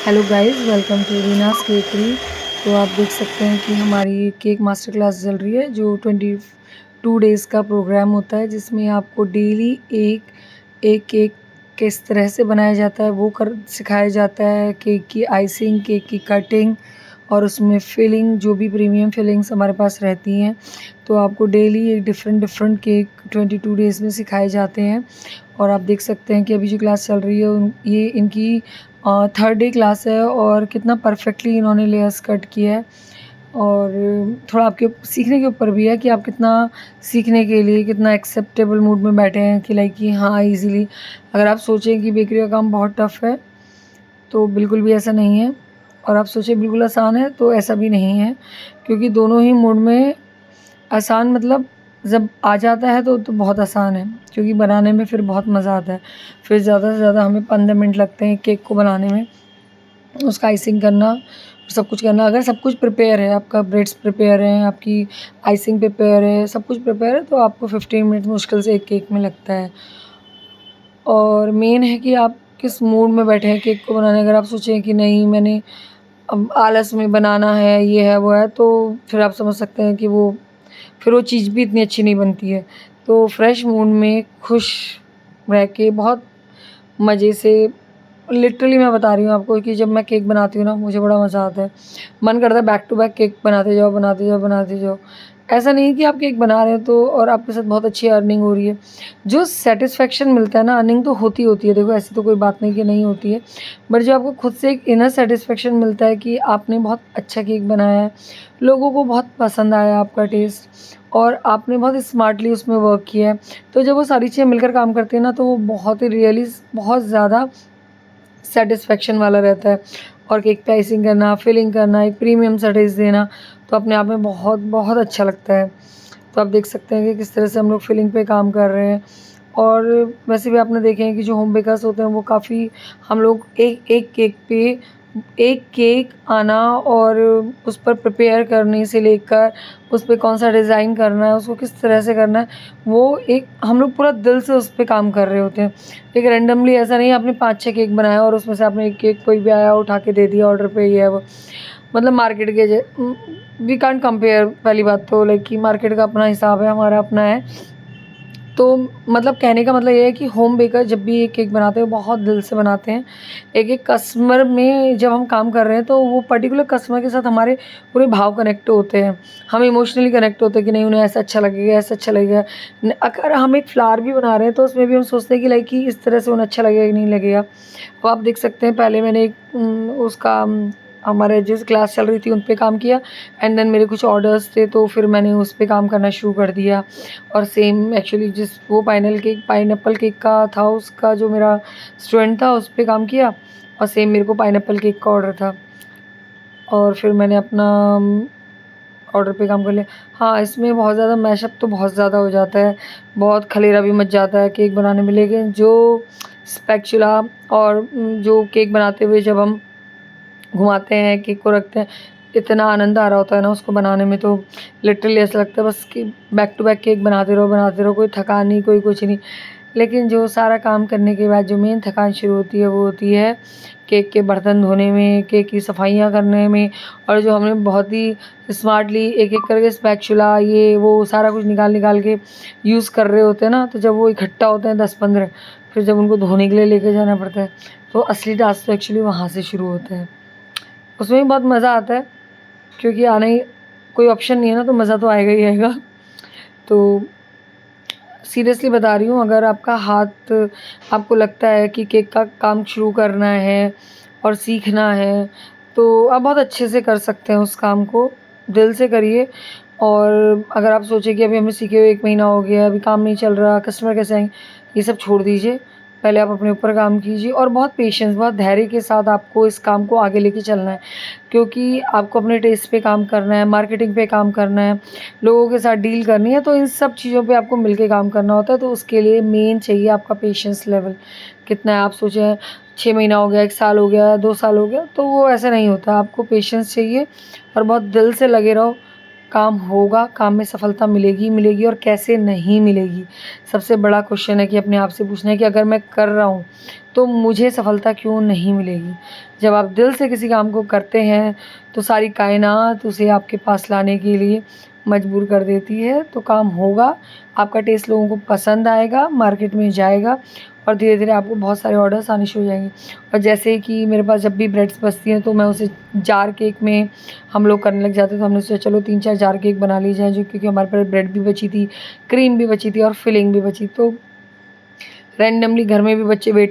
Hello guys, welcome to Reena's bakery. तो आप देख सकते हैं कि हमारी केक मास्टर क्लास चल रही है, जो 22 डेज़ का प्रोग्राम होता है, जिसमें आपको डेली एक एक केक किस तरह से बनाया जाता है वो कर सिखाया जाता है। केक की आइसिंग, केक की कटिंग और उसमें फिलिंग, जो भी प्रीमियम फिलिंग्स हमारे पास रहती हैं, तो आपको डेली एक डिफरेंट डिफरेंट केक 22 डेज़ में सिखाए जाते हैं। और आप देख सकते हैं कि अभी जो क्लास चल रही है ये इनकी थर्ड डे क्लास है और कितना परफेक्टली इन्होंने लेयर्स कट किया है। और थोड़ा आपके सीखने के ऊपर भी है कि आप कितना सीखने के लिए कितना एक्सेप्टेबल मूड में बैठे हैं कि लाइक कि हाँ इजीली। अगर आप सोचें कि बेकरी का काम बहुत टफ़ है तो बिल्कुल भी ऐसा नहीं है, और आप सोचें बिल्कुल आसान है तो ऐसा भी नहीं है, क्योंकि दोनों ही मूड में आसान मतलब जब आ जाता है तो बहुत आसान है, क्योंकि बनाने में फिर बहुत मज़ा आता है। फिर ज़्यादा से ज़्यादा हमें 15 मिनट लगते हैं केक को बनाने में, उसका आइसिंग करना, सब कुछ करना। अगर सब कुछ प्रिपेयर है, आपका ब्रेड्स प्रिपेयर हैं, आपकी आइसिंग प्रिपेयर है, सब कुछ प्रिपेयर है, तो आपको 15 मिनट मुश्किल से एक केक में लगता है। और मेन है कि आप किस मूड में बैठे हैं केक को बनाने। अगर आप सोचें कि नहीं मैंने अब आलस में बनाना है, ये है वो है, तो फिर आप समझ सकते हैं कि फिर वो चीज़ भी इतनी अच्छी नहीं बनती है। तो फ्रेश मूड में खुश रह के बहुत मज़े से, लिटरली मैं बता रही हूँ आपको कि जब मैं केक बनाती हूँ ना, मुझे बड़ा मज़ा आता है। मन करता है बैक टू बैक केक बनाते जाओ, बनाते जाओ, बनाते जाओ। ऐसा नहीं है कि आप केक बना रहे हो तो और आपके साथ बहुत अच्छी अर्निंग हो रही है। जो सैटिस्फैक्शन मिलता है ना, अर्निंग तो होती होती है, देखो ऐसी तो कोई बात नहीं कि नहीं होती है, बट जो आपको खुद से एक इनर सैटिस्फैक्शन मिलता है कि आपने बहुत अच्छा केक बनाया है, लोगों को बहुत पसंद आया आपका टेस्ट, और आपने बहुत स्मार्टली उसमें वर्क किया है। तो जब वो सारी चीज़ें मिलकर काम करती हैं ना, तो वो बहुत ही रियली बहुत ज़्यादा सैटिस्फैक्शन वाला रहता है। और केक पे आइसिंग करना, फिलिंग करना, एक प्रीमियम सा टेस्ट देना, तो अपने आप में बहुत बहुत अच्छा लगता है। तो आप देख सकते हैं कि किस तरह से हम लोग फिलिंग पे काम कर रहे हैं। और वैसे भी आपने देखे हैं कि जो होम बेकर्स होते हैं वो काफ़ी, हम लोग एक एक केक पे एक केक आना और उस पर प्रिपेयर करने से लेकर उस पे कौन-सा डिज़ाइन करना है, उसको किस तरह से करना है, वो एक हम लोग पूरा दिल से उस पे काम कर रहे होते हैं। एक रैंडमली ऐसा नहीं है आपने 5-6 केक बनाया और उसमें से आपने एक केक कोई भी आया उठा के दे दिया ऑर्डर पे, ये है वो। मतलब मार्केट के वी कांट कंपेयर, पहली बात तो लाइक कि मार्केट का अपना हिसाब है, हमारा अपना है। तो मतलब कहने का मतलब ये है कि होम बेकर जब भी एक केक बनाते हैं, वो बहुत दिल से बनाते हैं। एक-एक कस्टमर में जब हम काम कर रहे हैं, तो वो पर्टिकुलर कस्टमर के साथ हमारे पूरे भाव कनेक्ट होते हैं। हम इमोशनली कनेक्ट होते हैं कि नहीं उन्हें ऐसा अच्छा लगेगा, ऐसा अच्छा लगेगा। अगर हम एक फ्लावर भी बना रहे हैं, तो उसमें भी हम सोचते हैं कि लाइक कि इस तरह से उन्हें अच्छा लगेगा कि नहीं लगेगा। तो आप देख सकते हैं पहले मैंने एक हमारे जिस क्लास चल रही थी उन पे काम किया, एंड देन मेरे कुछ ऑर्डर्स थे तो फिर मैंने उस पे काम करना शुरू कर दिया। और सेम एक्चुअली जिस वो पाइनएप्पल केक का था, उसका जो मेरा स्टूडेंट था उस पे काम किया, और सेम मेरे को पाइनएप्पल केक का ऑर्डर था, और फिर मैंने अपना ऑर्डर पे काम कर लिया। हाँ, इसमें बहुत ज़्यादा मैशअप तो बहुत ज़्यादा हो जाता है, बहुत खलेरा भी मच जाता है केक बनाने में, लेकिन जो स्पैचुला और जो केक बनाते हुए जब हम घुमाते हैं, केक को रखते हैं, इतना आनंद आ रहा होता है ना उसको बनाने में, तो लिटरली ऐसा लगता है बस कि बैक टू बैक केक बनाते रहो, कोई थकान नहीं, कोई कुछ नहीं। लेकिन जो सारा काम करने के बाद जो मेन थकान शुरू होती है, वो होती है केक के बर्तन धोने में, केक की सफाइयाँ करने में, और जो हमने बहुत ही स्मार्टली एक-एक करके स्पैचुला ये वो सारा कुछ निकाल-निकाल के यूज़ कर रहे होते हैं ना, तो जब वो इकट्ठा होते हैं 10-15, फिर जब उनको धोने के लिए लेके जाना पड़ता है, तो असली टास्क तो एक्चुअली वहाँ से शुरू होता है। उसमें भी बहुत मज़ा आता है, क्योंकि आना ही कोई ऑप्शन नहीं है ना, तो मज़ा तो आएगा ही आएगा। तो सीरियसली बता रही हूँ, अगर आपका हाथ, आपको लगता है कि केक का काम शुरू करना है और सीखना है, तो आप बहुत अच्छे से कर सकते हैं उस काम को, दिल से करिए। और अगर आप सोचें कि अभी हमें सीखे हुए 1 महीना हो गया, अभी काम नहीं चल रहा, कस्टमर कैसे आएँगे, ये सब छोड़ दीजिए। पहले आप अपने ऊपर काम कीजिए और बहुत पेशेंस, बहुत धैर्य के साथ आपको इस काम को आगे लेके चलना है, क्योंकि आपको अपने टेस्ट पे काम करना है, मार्केटिंग पे काम करना है, लोगों के साथ डील करनी है, तो इन सब चीज़ों पे आपको मिलके काम करना होता है। तो उसके लिए मेन चाहिए आपका पेशेंस लेवल कितना है। आप सोचें 6 महीना हो गया, 1 साल हो गया, 2 साल हो गया, तो वो ऐसा नहीं होता। आपको पेशेंस चाहिए और बहुत दिल से लगे रहो, काम होगा, काम में सफलता मिलेगी ही मिलेगी और कैसे नहीं मिलेगी। सबसे बड़ा क्वेश्चन है कि अपने आप से पूछना है कि अगर मैं कर रहा हूँ, तो मुझे सफलता क्यों नहीं मिलेगी? जब आप दिल से किसी काम को करते हैं, तो सारी कायनात उसे आपके पास लाने के लिए मजबूर कर देती है, तो काम होगा, आपका टेस्ट लोगों को पसंद आएगा, मार्केट में जाएगा और धीरे-धीरे आपको बहुत सारे ऑर्डर्स आने शुरू हो जाएँगे। और जैसे कि मेरे पास जब भी ब्रेड्स बचती हैं, तो मैं उसे जार केक में हम लोग करने लग जाते हैं, तो हमने सोचा चलो 3-4 जार केक बना ली जाएँ, जो क्योंकि हमारे पास ब्रेड भी बची थी, क्रीम भी बची थी और फिलिंग भी बची। तो रैंडमली घर में भी बच्चे वेट